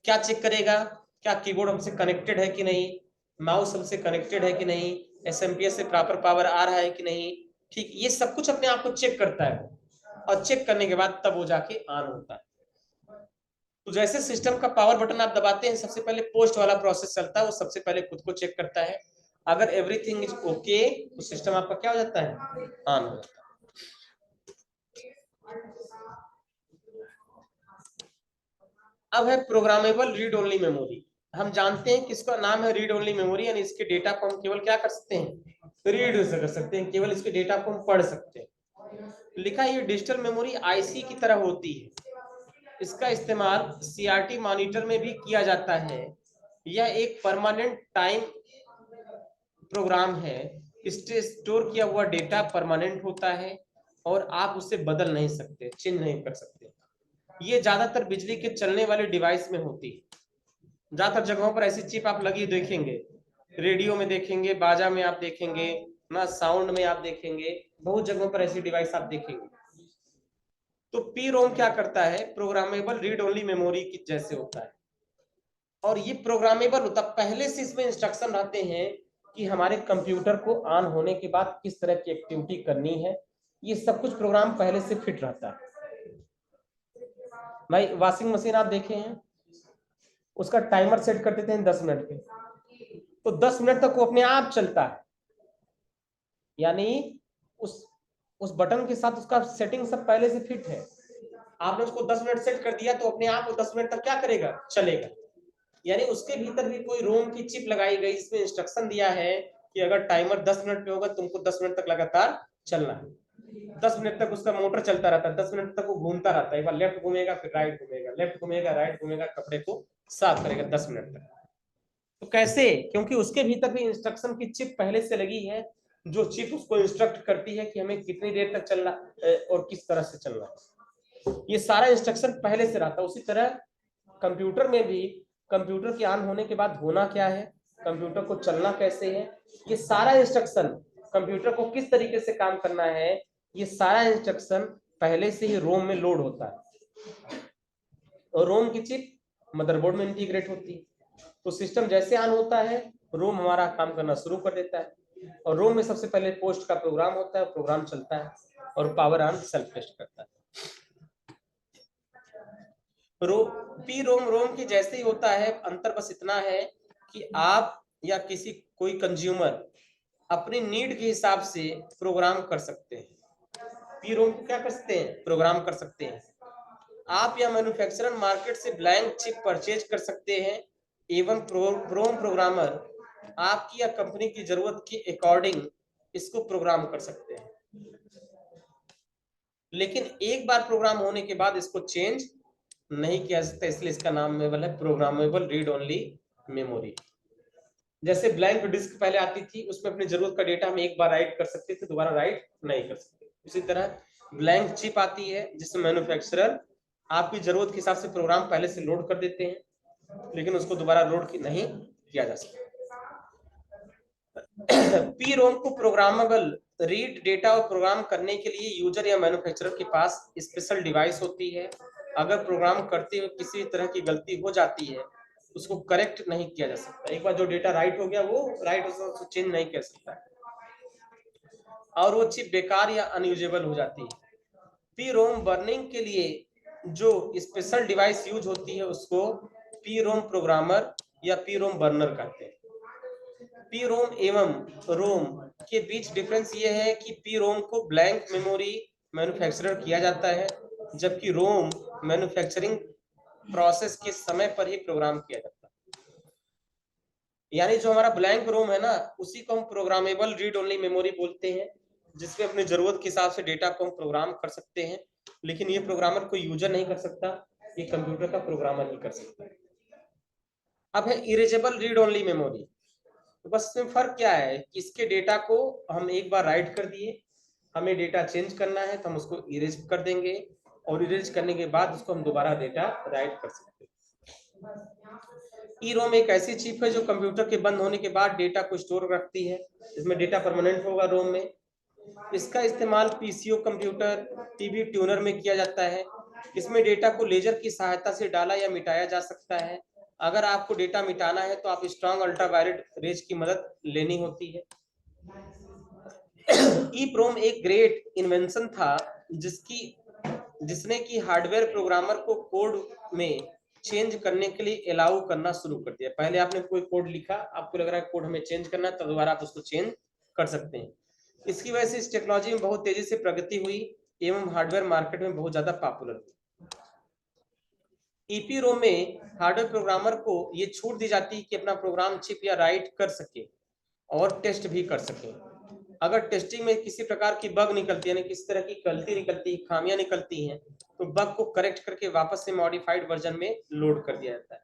क्या चेक करेगा? क्या कीबोर्ड हमसे कनेक्टेड है कि नहीं, माउस हमसे कनेक्टेड है कि नहीं, SMPS से प्रॉपर पावर आ रहा है कि नहीं, ठीक, ये सब कुछ अपने आप को चेक करता है, और चेक करने के बाद तब वो जाके ऑन होता है। तो जैसे सिस्टम का पावर बटन आप दबाते हैं, सबसे पहले पोस्ट वाला प्रोसेस चलता है, वो सबसे पहले खुद को चेक करता है। अगर एवरीथिंग इज ओके तो सिस्टम आपका क्या हो जाता है? ऑन हो जाता है। अब है प्रोग्रामेबल रीड ओनली मेमोरी। हम जानते हैं कि इसका नाम है रीड ओनली मेमोरी, यानी इसके डेटा को हम केवल क्या कर सकते हैं? रीड कर सकते हैं, केवल इसके डेटा को हम पढ़ सकते हैं। लिखा ये डिजिटल मेमोरी IC की तरह होती है, इसका इस्तेमाल CRT मॉनिटर में भी किया जाता है। यह एक परमानेंट टाइम प्रोग्राम है, इससे स्टोर किया हुआ डेटा परमानेंट होता है और आप उसे बदल नहीं सकते, चेंज नहीं कर सकते। ये ज्यादातर बिजली के चलने वाले डिवाइस में होती है। ज्यादातर जगहों पर ऐसी चिप आप लगी देखेंगे, रेडियो में देखेंगे, बाजा में आप देखेंगे ना, साउंड में आप देखेंगे, बहुत जगहों पर ऐसी डिवाइस आप देखेंगे। तो PROM क्या करता है? प्रोग्रामेबल रीड ओनली मेमोरी की जैसे होता है, और ये प्रोग्रामेबल होता है, पहले से इसमें इंस्ट्रक्शन रहते हैं कि हमारे कंप्यूटर को ऑन होने के बाद किस तरह की एक्टिविटी करनी है, ये सब कुछ प्रोग्राम पहले से फिट रहता है। भाई वॉशिंग मशीन आप देखे हैं, उसका टाइमर सेट कर देते हैं 10 मिनट के, तो 10 मिनट तक वो अपने आप चलता है, यानी उस बटन के साथ उसका सेटिंग सब पहले से फिट है। आपने उसको 10 मिनट सेट कर दिया तो अपने आप वो 10 मिनट तक क्या करेगा? चलेगा। यानी उसके भीतर भी कोई रोम की चिप लगाई गई, इसमें इंस्ट्रक्शन दिया है कि अगर टाइमर 10 मिनट पे होगा तुमको 10 मिनट तक लगातार चलना है। 10 मिनट तक उसका मोटर चलता रहता है, 10 मिनट तक वो घूमता रहता है, एक बार लेफ्ट घूमेगा फिर राइट घूमेगा, लेफ्ट घूमेगा राइट घूमेगा, कपड़े को साफ करेगा 10 मिनट तक। तो कैसे? क्योंकि उसके भीतर भी इंस्ट्रक्शन की चिप पहले से लगी है, जो चिप उसको इंस्ट्रक्ट करती है कि हमें कितनी देर तक चलना और किस तरह से चलना है। ये सारा इंस्ट्रक्शन पहले से रहता है। उसी तरह कंप्यूटर में भी, कंप्यूटर के ऑन होने के बाद होना क्या है, कंप्यूटर को चलना कैसे है, ये सारा इंस्ट्रक्शन, कंप्यूटर को किस तरीके से काम करना है, ये सारा इंस्ट्रक्शन पहले से ही रोम में लोड होता है, और रोम की चिप मदरबोर्ड में इंटीग्रेट होती है। तो सिस्टम जैसे ऑन होता है रोम हमारा काम करना शुरू कर देता है, और रोम में सबसे पहले पोस्ट का प्रोग्राम होता है, प्रोग्राम चलता है और पावर ऑन सेल्फ टेस्ट करता है। रोम की जैसे ही होता है, अंतर बस इतना है कि आप या किसी कोई कंज्यूमर अपनी नीड के हिसाब से प्रोग्राम कर सकते हैं। रोम को क्या कर सकते हैं? प्रोग्राम कर सकते हैं। आप या मैन्युफैक्चरर मार्केट से ब्लैंक चिप परचेज कर सकते हैं, एवं रोम प्रोग्रामर आपकी या कंपनी की जरूरत के अकॉर्डिंग इसको प्रोग्राम कर सकते हैं, लेकिन एक बार प्रोग्राम होने के बाद इसको चेंज नहीं किया जा सकता, इसलिए इसका नाम है प्रोग्रामेबल रीड ओनली मेमोरी। जैसे ब्लैंक डिस्क पहले आती थी, उसमें अपनी जरूरत का डेटा हम एक बार राइट कर सकते थे, दोबारा राइट नहीं कर सकते। उसी तरह ब्लैंक चिप आती है जिसमें मैन्युफैक्चरर आपकी जरूरत के हिसाब से प्रोग्राम पहले से लोड कर देते हैं, लेकिन उसको दोबारा लोड नहीं किया जा सकता। PROM को प्रोग्रामेबल रीड डेटा और प्रोग्राम करने के लिए यूजर या मैन्युफैक्चरर के पास स्पेशल डिवाइस होती है। अगर प्रोग्राम करते हुए किसी तरह की गलती हो जाती है, उसको करेक्ट नहीं किया जा सकता। एक बार जो डेटा राइट हो गया वो राइट, उसको चेंज नहीं कर सकता है, और वो चिप बेकार या अनयूजेबल हो जाती है। PROM बर्निंग के लिए जो स्पेशल डिवाइस यूज होती है उसको PROM प्रोग्रामर या PROM बर्नर कहते हैं। PROM एवं रोम के बीच डिफरेंस ये है कि PROM को ब्लैंक मेमोरी मैन्युफैक्चरर किया जाता है, जबकि रोम मैन्युफैक्चरिंग प्रोसेस के समय पर ही प्रोग्राम किया जाता है। यानी जो हमारा ब्लैंक रोम है ना, उसी को हम प्रोग्रामेबल रीड ओनली मेमोरी बोलते हैं, जिसमें अपनी जरूरत के हिसाब से डेटा को हम प्रोग्राम कर सकते हैं। लेकिन ये प्रोग्रामर कोई यूजर नहीं कर सकता, ये कंप्यूटर का प्रोग्रामर ही कर सकता है। अब है इरेजेबल रीड ओनली मेमोरी। तो बस इसमें फर्क क्या है कि इसके डेटा को हम एक बार राइट कर दिए, हमें डेटा चेंज करना है तो हम उसको इरेज कर देंगे, और इरेज करने के बाद उसको हम दोबारा डेटा राइट कर सकते हैं। ई रोम एक ऐसी चिप है जो कंप्यूटर के बंद होने के बाद डेटा को स्टोर रखती है। इसमें डेटा परमानेंट होगा रोम में। इसका इस्तेमाल पीसीओ कंप्यूटर, टीवी ट्यूनर में किया जाता है। इसमें डेटा को लेजर की सहायता से डाला या मिटाया जा सकता है। अगर आपको डेटा मिटाना है तो आप स्ट्रॉन्ग अल्ट्रावायलेट रेज की मदद लेनी होती है। ईप्रोम एक ग्रेट इन्वेंशन था जिसने कि हार्डवेयर प्रोग्रामर को कोड में चेंज करने के लिए अलाउ करना शुरू कर दिया। पहले आपने कोई कोड लिखा, आपको लग रहा है कोड हमें चेंज करना है, तो दोबारा आप उसको चेंज कर सकते हैं। इसकी वजह से इस टेक्नोलॉजी में बहुत तेजी से प्रगति हुई एवं हार्डवेयर मार्केट में बहुत ज्यादा पॉपुलर हुई। ईपीरोम में हार्डवेयर प्रोग्रामर को ये छूट दी जाती है कि अपना प्रोग्राम चिप या राइट कर सके और टेस्ट भी कर सके। अगर टेस्टिंग में किसी प्रकार की बग निकलती है, यानी किसी तरह की गलती निकलती है, खामियां निकलती हैं, तो बग को करेक्ट करके वापस से मॉडिफाइड वर्जन में लोड कर दिया जाता है।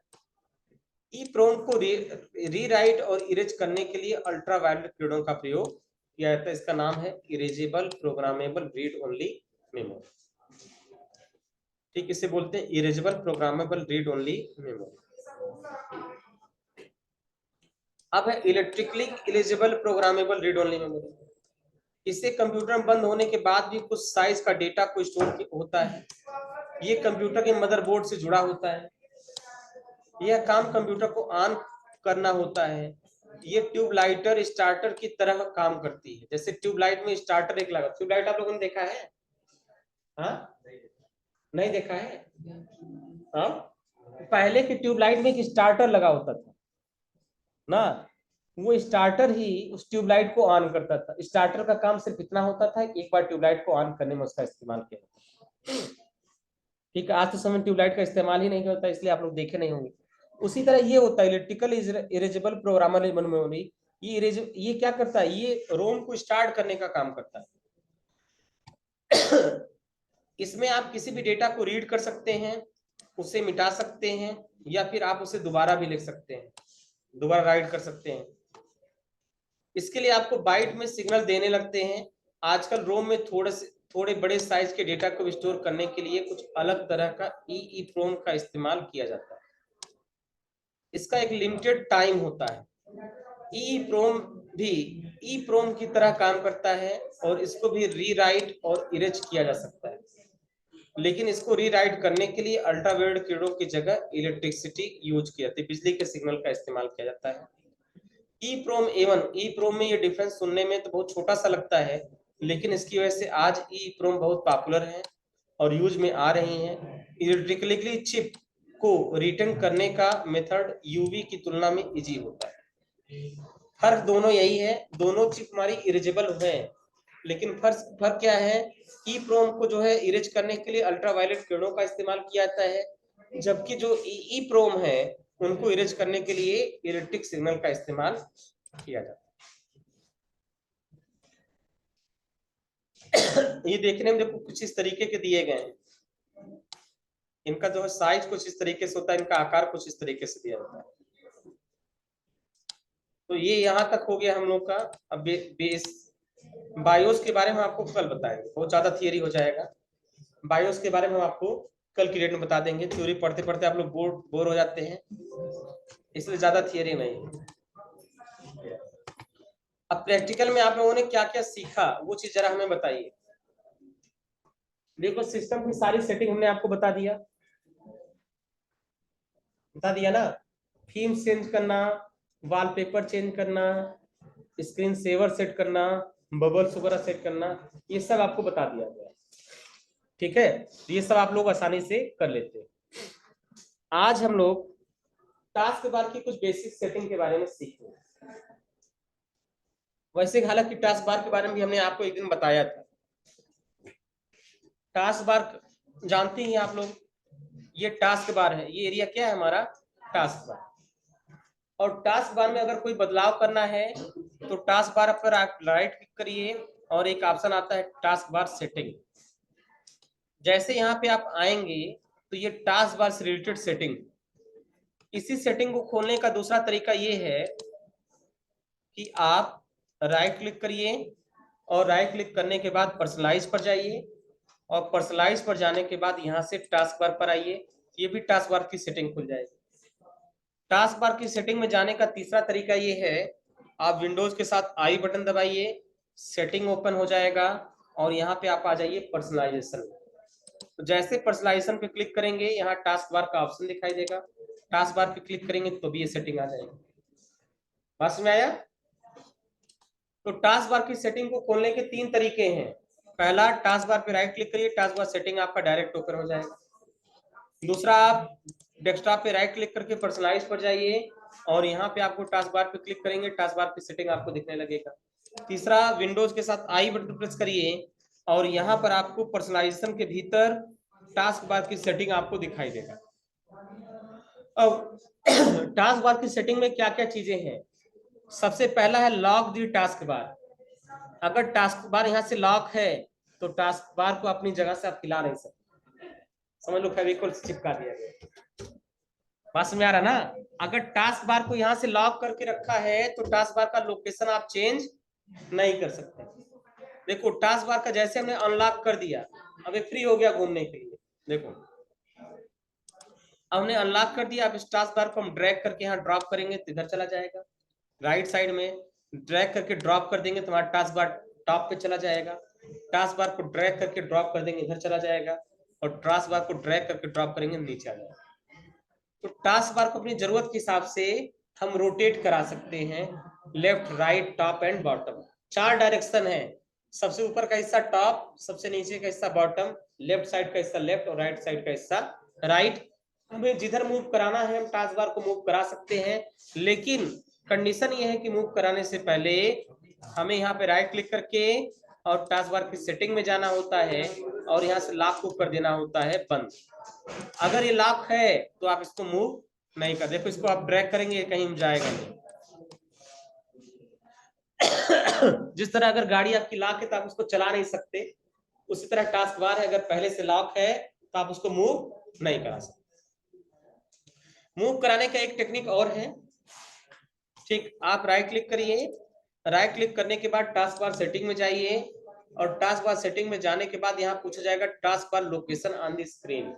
ईप्रोम को रीराइट और इरेज करने के लिए अल्ट्रावायलेट किरणों का प्रयोग किया जाता है। इसका नाम है erasable programmable read only memory. ठीक, इसे बोलते हैं erasable programmable read only memory. अब है electrically erasable programmable read only memory. इससे कंप्यूटर बंद होने के बाद भी कुछ साइज का डेटा को स्टोर होता है। ये कंप्यूटर के मदरबोर्ड से जुड़ा होता है। यह काम कंप्यूटर को ऑन करना होता है। ये ट्यूबलाइटर स्टार्टर की तरह काम करती है। जैसे ट्यूबलाइट में स्टार्टर एक लगा, ट्यूबलाइट आप लोगों ने देखा है? हाँ, नहीं देखा है? हाँ, पहले की ट्यूबलाइट में एक स्टार्टर लगा होता था ना, वो स्टार्टर ही उस ट्यूबलाइट को ऑन करता था। स्टार्टर का काम सिर्फ इतना होता था कि एक बार ट्यूबलाइट को ऑन करने में उसका इस्तेमाल किया जाता। ठीक है, आज तो समय ट्यूबलाइट का इस्तेमाल ही नहीं होता, इसलिए आप लोग देखे नहीं होंगे। उसी तरह ये होता है इलेक्ट्रिकल इरेजेबल प्रोग्रामेबल मेमोरी। ये क्या करता है, ये रोम को स्टार्ट करने का काम करता है। इसमें आप किसी भी डेटा को रीड कर सकते हैं, उसे मिटा सकते हैं, या फिर आप उसे दोबारा भी लिख सकते हैं, दोबारा राइट कर सकते हैं। इसके लिए आपको बाइट में सिग्नल देने लगते हैं। आजकल रोम में थोड़े बड़े साइज के डेटा को स्टोर करने के लिए कुछ अलग तरह का ईईप्रोम का इस्तेमाल किया जाता है। इसका एक लिमिटेड टाइम होता है। ईईप्रोम भी ईप्रोम की तरह काम करता है और इसको भी रीराइट और इरेज किया जा सकता है, लेकिन इसको रीराइट करने के लिए अल्ट्रावायलेट किरणों की जगह इलेक्ट्रिसिटी यूज की जाती है, बिजली के सिग्नल का इस्तेमाल किया जाता है। ईप्रोम ईप्रोम में ये डिफरेंस सुनने में तो बहुत छोटा सा लगता है, लेकिन इसकी वजह से आज ईप्रोम बहुत पॉपुलर है और यूज में आ रही हैं। इलेक्ट्रिकली चिप को रिटर्न करने का मेथड यूवी की तुलना में इजी होता है। फर्क दोनों यही है, दोनों चिप हमारी इरेजेबल है, लेकिन फर्क क्या है, ईप्रोम को जो है इरेज करने के लिए अल्ट्रावायलेट किरणों का इस्तेमाल किया जाता है, जबकि जो ईप्रोम है उनको इरेज करने के लिए इलेक्ट्रिक सिग्नल का इस्तेमाल किया जाता है। ये देखने में देखो कुछ इस तरीके के दिए गए हैं। इनका जो है साइज कुछ इस तरीके से होता है, इनका आकार कुछ इस तरीके से दिया जाता है। तो ये यहाँ तक हो गया हम लोग का। अब बेस बायोस के बारे में आपको कल बताएंगे, बहुत ज्यादा थियरी हो जाएगा। बायोस के बारे में हम आपको कल की डेट में बता देंगे। थ्योरी पढ़ते पढ़ते आप लोग बोर हो जाते हैं, इसलिए ज्यादा थियरी नहीं। अब प्रैक्टिकल में आप लोगों ने क्या क्या सीखा वो चीज जरा हमें बताइए। देखो, सिस्टम की सारी सेटिंग हमने आपको बता दिया ना। थीम चेंज करना, वॉलपेपर चेंज करना, स्क्रीन सेवर सेट करना, बबल्स वगैरह सेट करना, ये सब आपको बता दिया गया। ठीक है, तो ये सब आप लोग आसानी से कर लेते हैं। आज हम लोग टास्क बार की कुछ बेसिक सेटिंग के बारे में सीखेंगे। वैसे हालांकि टास्क बार के बारे में भी हमने आपको एक दिन बताया था, टास्क बार जानते हैं आप लोग, ये टास्क बार है, ये एरिया क्या है हमारा, टास्क बार। और टास्क बार में अगर कोई बदलाव करना है तो टास्क बार पर आप राइट क्लिक करिए और एक ऑप्शन आता है टास्क बार सेटिंग। जैसे यहाँ पे आप आएंगे तो ये टास्क बार से रिलेटेड सेटिंग, इसी सेटिंग को खोलने का दूसरा तरीका ये है कि आप राइट क्लिक करिए और राइट क्लिक करने के बाद पर्सनलाइज पर जाइए और पर्सनलाइज पर जाने के बाद यहाँ से टास्क बार पर आइए, ये भी टास्क बार की सेटिंग खुल जाएगी। टास्क बार की सेटिंग में जाने का तीसरा तरीका ये है, आप विंडोज के साथ आई बटन दबाइए, सेटिंग ओपन हो जाएगा और यहाँ पे आप आ जाइए पर्सनलाइजेशन। तो जैसे पर्सनलाइजेशन पे क्लिक करेंगे यहाँ टास्क बार का ऑप्शन दिखाई देगा, टास्क बार पे क्लिक करेंगे तो भी ये सेटिंग आ जाएगी। बात में आया? तो टास्क बार की सेटिंग को खोलने के 3 तरीके हैं। पहला, टास्क बार पे राइट क्लिक करिए, टास्क बार सेटिंग आपका डायरेक्ट ओपन हो जाएगा। दूसरा, आप डेस्कटॉप पे राइट क्लिक करके पर्सनलाइज पर जाइए और यहाँ पे आपको टास्क बार पे क्लिक करेंगे, टास्क बार की सेटिंग आपको दिखने लगेगा। तीसरा, विंडोज के साथ आई बटन प्रेस करिए और यहाँ पर आपको पर्सनलाइजेशन के भीतर टास्क बार की सेटिंग आपको दिखाई देगा। अब टास्क बार की सेटिंग में क्या क्या चीजें हैं? सबसे पहला है लॉक दी टास्क बार। अगर टास्क बार यहाँ से लॉक है तो टास्क बार को अपनी जगह से आप हिला नहीं सकते, समझ लो फेविकोल से चिपका दिया गया। बात में आ रहा ना? अगर टास्क बार को यहाँ से लॉक करके रखा है तो टास्क बार का लोकेशन आप चेंज नहीं कर सकते। देखो टास्क बार का जैसे हमने अनलॉक कर दिया, अब फ्री हो गया घूमने के लिए। देखो हमने अनलॉक कर दिया, अब इस टास्क बार को हम ड्रैग करके यहाँ ड्रॉप करेंगे तो इधर चला जाएगा। राइट साइड में ड्रैग करके ड्रॉप कर देंगे तो हमारा टास्क बार टॉप पे चला जाएगा। टास्क बार को ड्रैग करके ड्रॉप कर देंगे इधर चला जाएगा और टास्क बार को ड्रैग करके ड्रॉप करेंगे नीचे आ जाएगा। तो टास्क बार को अपनी जरूरत के हिसाब से हम रोटेट करा सकते हैं, left right top and bottom. 4 direction है, सबसे ऊपर का हिस्सा टॉप, सबसे नीचे का हिस्सा बॉटम, लेफ्ट साइड का हिस्सा लेफ्ट और राइट साइड का हिस्सा राइट। हमें जिधर मूव कराना है हम टास्क बार को मूव करा सकते हैं, लेकिन कंडीशन ये है कि मूव कराने से पहले हमें यहाँ पे राइट क्लिक करके और टास्क बार की सेटिंग में जाना होता है और यहाँ से लॉक को कर देना होता है बंद। अगर ये लॉक है तो आप इसको मूव नहीं कर, देखो इसको आप ड्रैग करेंगे कहीं जाएगा नहीं। जिस तरह अगर गाड़ी आपकी लॉक है तो आप उसको चला नहीं सकते, उसी तरह टास्क बार है अगर पहले से लॉक है तो आप उसको मूव नहीं करा सकते। मूव कराने का एक टेक्निक और है, ठीक, आप राइट क्लिक करिए, राइट क्लिक करने के बाद टास्क बार सेटिंग में जाइए और टास्क बार सेटिंग में जाने के बाद यहाँ पूछा जाएगा task bar location on the screen.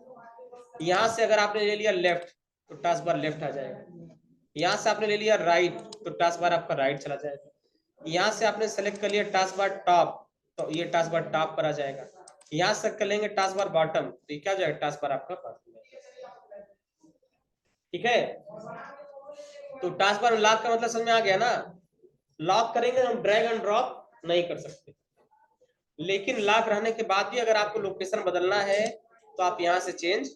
यहाँ से अगर आपने ले लिया लेफ्ट तो टास्क बार लेफ्ट आ जाएगा, यहाँ से आपने ले लिया राइट तो टास्क बार आपका राइट चला जाएगा, यहाँ से आपने सेलेक्ट कर लिया टास्क बार टॉप तो ये टास्क बार टॉप पर आ जाएगा, यहाँ से कर लेंगे टास्क बार बॉटम तो ये क्या हो जाएगा, टास्क बार आपका बॉटम। ठीक है, तो टास्क बार लॉक का मतलब समझ में आ गया ना? लॉक करेंगे हम ड्रैग एंड ड्रॉप नहीं कर सकते, लेकिन लॉक रहने के बाद भी अगर आपको लोकेशन बदलना है तो आप यहाँ से चेंज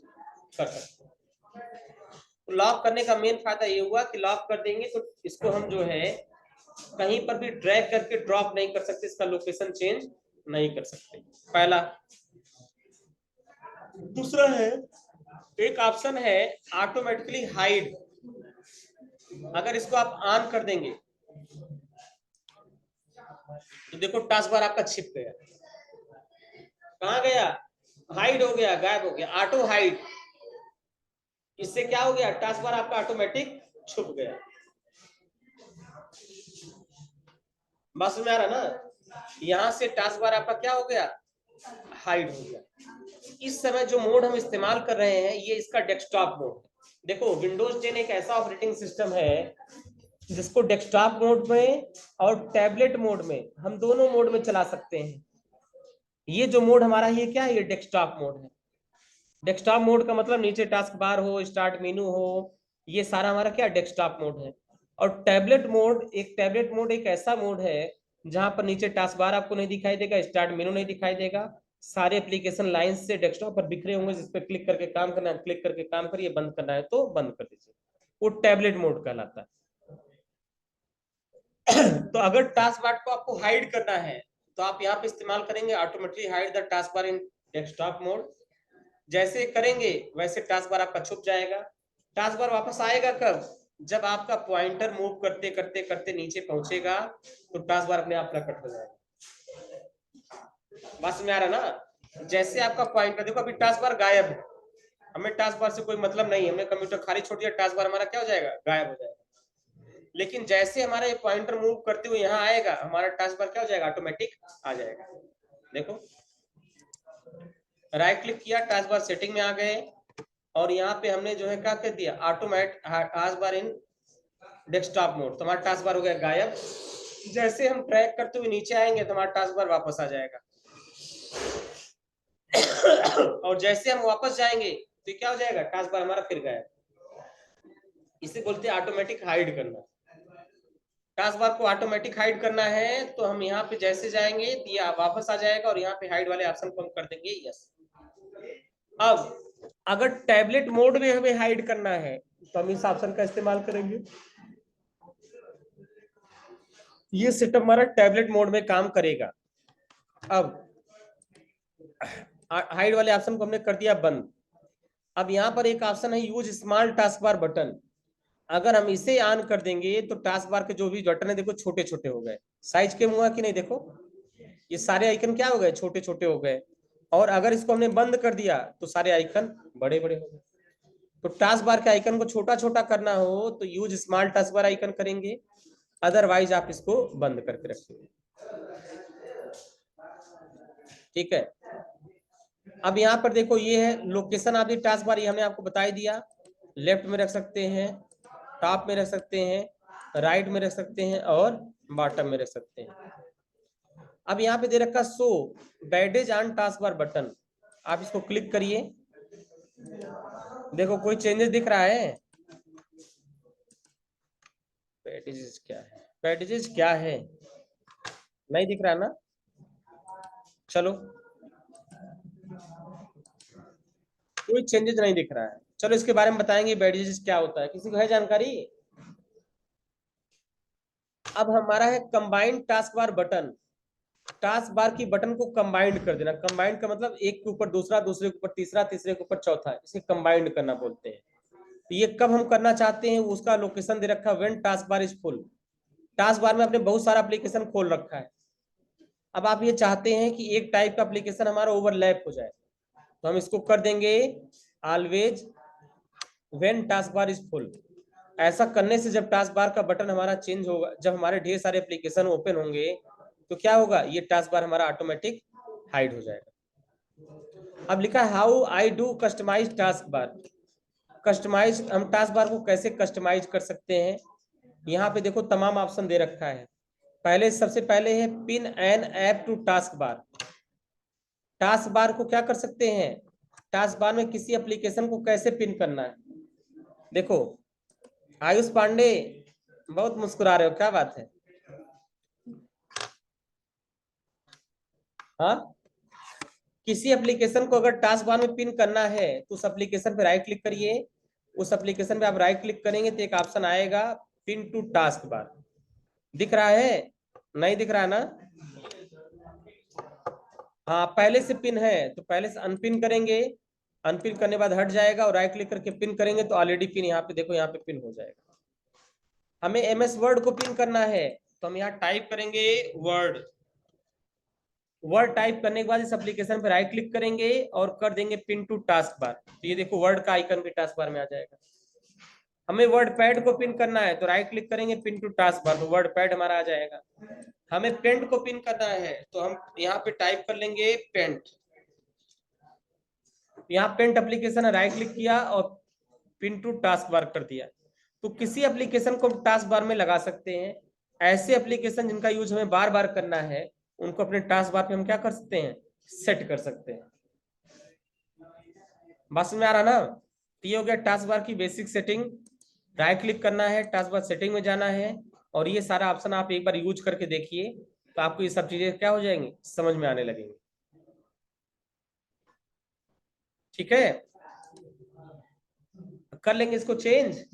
कर सकते हैं। लॉक करने का मेन फायदा ये हुआ कि लॉक कर देंगे तो इसको हम जो है कहीं पर भी ड्रैग करके ड्रॉप नहीं कर सकते, इसका लोकेशन चेंज नहीं कर सकते, पहला। दूसरा है, एक ऑप्शन है ऑटोमेटिकली हाइड, अगर इसको आप ऑन कर देंगे तो देखो टास्क बार आपका छिप गया, कहाँ गया, हाइड हो गया, गायब हो गया, ऑटो हाइड। इससे क्या हो गया, टास्क बार आपका ऑटोमेटिक छुप गया। बस में आ रहा ना? यहां से टास्क बार आपका क्या हो गया, हाइड हो गया। इस समय जो मोड हम इस्तेमाल कर रहे हैं ये इसका डेस्कटॉप मोड। देखो विंडोज 10 एक ऐसा ऑपरेटिंग सिस्टम है जिसको डेस्कटॉप मोड में और टैबलेट मोड में, हम दोनों मोड में चला सकते हैं। ये जो मोड हमारा ये क्या है, ये डेस्कटॉप मोड है। डेस्कटॉप मोड का मतलब नीचे टास्क बार हो, स्टार्ट मेनू हो, ये सारा हमारा क्या डेस्कटॉप मोड है। और टैबलेट मोड एक ऐसा मोड है जहां पर नीचे टास्क बार आपको नहीं दिखाई देगा, स्टार्ट मेनू नहीं दिखाई देगा, सारे एप्लीकेशन लाइन से डेस्कटॉप पर बिखरे होंगे, जिस पे क्लिक करके काम करना है क्लिक करके काम करिए, बंद करना है तो बंद कर दीजिए, वो टैबलेट मोड कहलाता है। तो अगर टास्क बार को आपको हाइड करना है तो आप यहाँ पे इस्तेमाल करेंगे automatically hide the task bar in desktop mode. जैसे करेंगे वैसे टास्क बार आपका छुप जाएगा। टास्क बार वापस आएगा कब? जब आपका पॉइंटर मूव करते करते करते नीचे पहुंचेगा तो टास्क बार अपने आप प्रकट हो जाएगा। बात में आ रहा ना? जैसे आपका पॉइंटर, देखो अभी टास्क बार गायब है, हमें टास्क बार से कोई मतलब नहीं, हमने कंप्यूटर खाली छोड़ दिया, टास्क बार हमारा क्या हो जाएगा? गायब हो जाएगा। लेकिन जैसे हमारा ये पॉइंटर मूव करते हुए यहाँ आएगा, हमारा टास्क बार क्या हो जाएगा? ऑटोमेटिक आ जाएगा। देखो राइट क्लिक किया, टास्क बार सेटिंग में आ गए और यहाँ पे हमने जो है क्या कर दिया? ऑटोमेटिक टास्क बार इन डेस्कटॉप मोड। तो हमारा टास्क बार हो गया गायब। जैसे हम ट्रैक करते हुए नीचे आएंगे तो हमारा टास्क बार वापस आ जाएगा। और जैसे हम वापस जाएंगे तो क्या हो जाएगा? टास्क बार हमारा फिर गायब। इसे बोलते हैं ऑटोमेटिक हाइड करना। टास्क बार को ऑटोमेटिक हाइड करना है तो हम यहाँ पे जैसे जाएंगे तो ये वापस आ जाएगा और यहाँ पे हाइड वाले ऑप्शन को हम कर देंगे यस। अब अगर टैबलेट मोड में हमें हाइड करना है तो हम इस ऑप्शन का इस्तेमाल करेंगे। ये सेटअप हमारा टैबलेट मोड में काम करेगा। अब हाइड वाले ऑप्शन को हमने कर दिया बंद। अब यहाँ पर एक ऑप्शन है use small task bar button. अगर हम इसे ऑन कर देंगे तो टास्क बार के जो भी बटन है देखो छोटे छोटे हो गए, साइज के हुआ कि नहीं? देखो ये सारे आइकन क्या हो गए? छोटे छोटे हो गए। और अगर इसको हमने बंद कर दिया तो सारे आइकन बड़े बड़े हो गए। तो टास्क बार के आइकन को छोटा छोटा करना हो तो use small task bar icon करेंगे, अदरवाइज आप इसको बंद करके रखेंगे। ठीक है। अब यहाँ पर देखो ये है location of the task bar, ये हमने आपको बता ही दिया। लेफ्ट में रख सकते हैं, टॉप में रख सकते हैं, राइट में रख सकते हैं और बॉटम में रख सकते हैं। अब यहाँ पे दे रखा show badges on task bar button, आप इसको क्लिक करिए। देखो कोई चेंजेस दिख रहा है? बैडेजेस क्या है? बैडेजेस क्या है? नहीं दिख रहा ना? चलो कोई चेंजेस नहीं दिख रहा है, चलो इसके बारे में बताएंगे बैडेजेस क्या होता है। किसी को है जानकारी? अब हमारा है combined task bar button. Task bar की बटन को कंबाइंड कर देना। कंबाइंड का मतलब एक के ऊपर दूसरा, दूसरे के ऊपर तीसरा, तीसरे के ऊपर चौथा, इसे कंबाइंड करना बोलते हैं। तो ये कब हम करना चाहते हैं उसका लोकेशन दे रखा है when task bar is full. Task bar में आपने बहुत सारा एप्लीकेशन खोल रखा है, अब आप ये चाहते हैं कि एक टाइप का एप्लीकेशन हमारा ओवरलैप हो जाए, तो हम इसको कर देंगे always when task bar is full. ऐसा करने से जब टास्क बार का बटन हमारा चेंज होगा, जब हमारे ढेर सारे एप्लीकेशन ओपन होंगे तो क्या होगा? ये टास्क बार हमारा ऑटोमेटिक हाइड हो जाएगा। अब लिखा है how I do customize task bar. Customize, हम टास्क बार को कैसे कस्टमाइज कर सकते हैं? यहाँ पे देखो तमाम ऑप्शन दे रखा है। पहले सबसे पहले है pin an app to task bar. Task bar को क्या कर सकते हैं? टास्क बार में किसी एप्लीकेशन को कैसे पिन करना है? देखो आयुष पांडे बहुत मुस्कुरा रहे हो, क्या बात है? हाँ, किसी एप्लीकेशन को अगर टास्क बार में पिन करना है तो उस एप्लीकेशन पे राइट क्लिक करिए। उस एप्लीकेशन पे आप राइट क्लिक करेंगे तो एक ऑप्शन आएगा पिन टू टास्क बार। दिख रहा है? नहीं दिख रहा ना? हाँ पहले से पिन है तो पहले से अनपिन करेंगे, अनपिन करने के बाद हट जाएगा और राइट क्लिक करके पिन करेंगे तो ऑलरेडी पिन यहाँ पे देखो, यहाँ पे पिन हो जाएगा। हमें एमएस वर्ड को पिन करना है तो हम यहाँ टाइप करेंगे वर्ड। वर्ड टाइप करने के बाद इस एप्लीकेशन पे राइट क्लिक करेंगे और कर देंगे पिन टू टास्क बार, तो ये देखो वर्ड का आइकन भी टास्क बार में आ जाएगा। हमें वर्ड पैड को पिन करना है तो राइट क्लिक करेंगे पिन टू टास्क बार, तो वर्ड पैड हमारा आ जाएगा। हमें पेंट को पिन करना है तो हम यहाँ पे टाइप कर लेंगे पेंट। यहाँ पेंट एप्लीकेशन है, राइट क्लिक किया और पिन टू टास्क बार कर दिया। तो किसी एप्लीकेशन को टास्क बार में लगा सकते हैं। ऐसे एप्लीकेशन जिनका यूज हमें बार बार करना है उनको अपने टास्क बार पे हम क्या कर सकते हैं? सेट कर सकते हैं। बस में आ रहा ना? तो ये हो गया टास्क बार की बेसिक सेटिंग। राइट क्लिक करना है, टास्क बार सेटिंग में जाना है और ये सारा ऑप्शन आप एक बार यूज करके देखिए तो आपको ये सब चीजें क्या हो जाएंगी? समझ में आने लगेंगी। ठीक है, कर लेंगे इसको चेंज।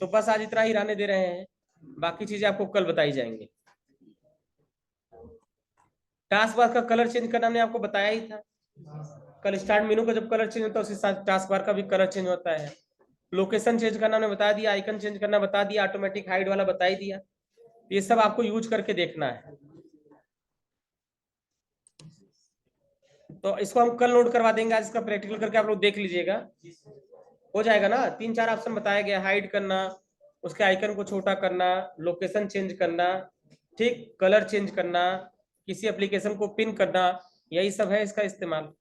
तो बस आज इतना ही रहने दे रहे हैं, बाकी चीजें आपको कल बताई जाएंगी। टास्क बार का कलर चेंज करना हमने आपको बताया ही था। कल स्टार्ट मेनू का जब कलर चेंज होता है उसी साथ टास्क बार का भी कलर चेंज होता है। लोकेशन चेंज करना हमने बता दिया, आइकन चेंज करना बता दिया, ऑटोमेटिक हाइड वाला बता ही दिया। ये सब आपको यूज करके देखना है। तो इसको हम कल नोट करवा देंगे, आज इसका प्रैक्टिकल करके आप लोग देख लीजिएगा, हो जाएगा ना। 3-4 ऑप्शन बताया गया, हाइड करना, उसके आइकन को छोटा करना, लोकेशन चेंज करना, ठीक, कलर चेंज करना, किसी एप्लीकेशन को पिन करना, यही सब है इसका इस्तेमाल।